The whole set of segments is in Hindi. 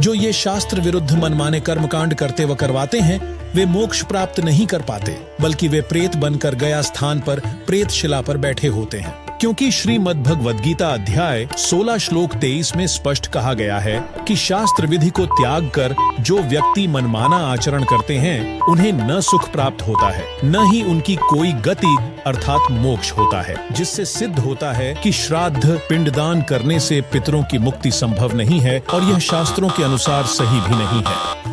जो ये शास्त्र विरुद्ध मनमाने कर्मकांड करते व करवाते हैं वे मोक्ष प्राप्त नहीं कर पाते, बल्कि वे प्रेत बनकर गया स्थान पर प्रेत शिला पर बैठे होते हैं। क्योंकि श्रीमद् भगवद गीता अध्याय 16 श्लोक 23 में स्पष्ट कहा गया है कि शास्त्र विधि को त्याग कर जो व्यक्ति मनमाना आचरण करते हैं उन्हें न सुख प्राप्त होता है, न ही उनकी कोई गति अर्थात मोक्ष होता है, जिससे सिद्ध होता है कि श्राद्ध पिंडदान करने से पितरों की मुक्ति संभव नहीं है और यह शास्त्रों के अनुसार सही भी नहीं है।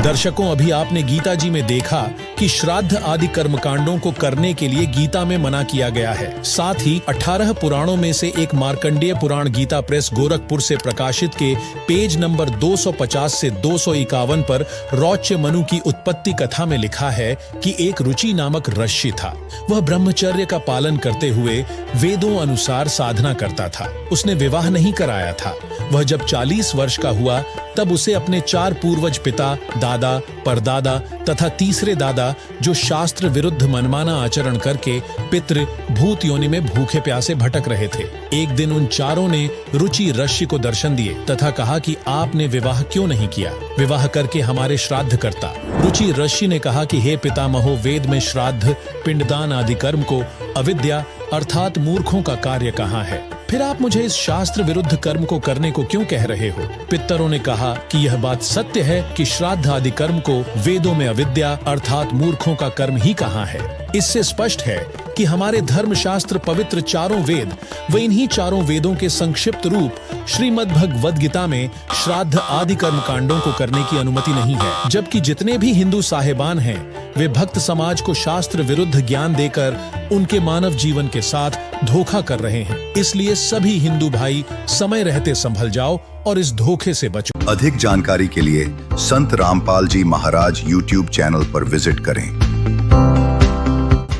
दर्शकों, अभी आपने गीता जी में देखा कि श्राद्ध आदि कर्मकांडों को करने के लिए गीता में मना किया गया है। साथ ही 18 पुराणों में से एक मार्कंडेय पुराण गीता प्रेस गोरखपुर से प्रकाशित के पेज नंबर 250 से 251 पर रौच्य मनु की उत्पत्ति कथा में लिखा है कि एक रुचि नामक ऋषि था। वह ब्रह्मचर्य का पालन करते हुए वेदों अनुसार साधना करता था। उसने विवाह नहीं कराया था। वह जब 40 वर्ष का हुआ तब उसे अपने 4 पूर्वज पिता, दादा, परदादा तथा तीसरे दादा जो शास्त्र विरुद्ध मनमाना आचरण करके पितृ भूत योनि में भूखे प्यासे भटक रहे थे। एक दिन उन चारों ने रुचि ऋषि को दर्शन दिए तथा कहा कि आपने विवाह क्यों नहीं किया, विवाह करके हमारे श्राद्ध करता। रुचि ऋषि ने कहा कि हे पितामहो, वेद में श्राद्ध पिंडदान आदि कर्म को अविद्या अर्थात मूर्खों का कार्य कहाँ है, फिर आप मुझे इस शास्त्र विरुद्ध कर्म को करने को क्यों कह रहे हो। पितरों ने कहा कि यह बात सत्य है कि श्राद्ध आदि कर्म को वेदों में अविद्या अर्थात मूर्खों का कर्म ही कहाँ है। इससे स्पष्ट है कि हमारे धर्म शास्त्र पवित्र चारों वेद व इन्हीं चारों वेदों के संक्षिप्त रूप श्रीमद् भगवद गीता में श्राद्ध आदि कर्म कांडों को करने की अनुमति नहीं है, जबकि जितने भी हिंदू साहेबान हैं वे भक्त समाज को शास्त्र विरुद्ध ज्ञान देकर उनके मानव जीवन के साथ धोखा कर रहे हैं। इसलिए सभी हिंदू भाई समय रहते संभल जाओ और इस धोखे से बचो। अधिक जानकारी के लिए संत रामपाल जी महाराज यूट्यूब चैनल पर विजिट करें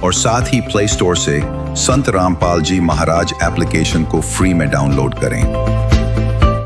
और साथ ही प्ले स्टोर से संत रामपाल जी महाराज एप्लीकेशन को फ्री में डाउनलोड करें।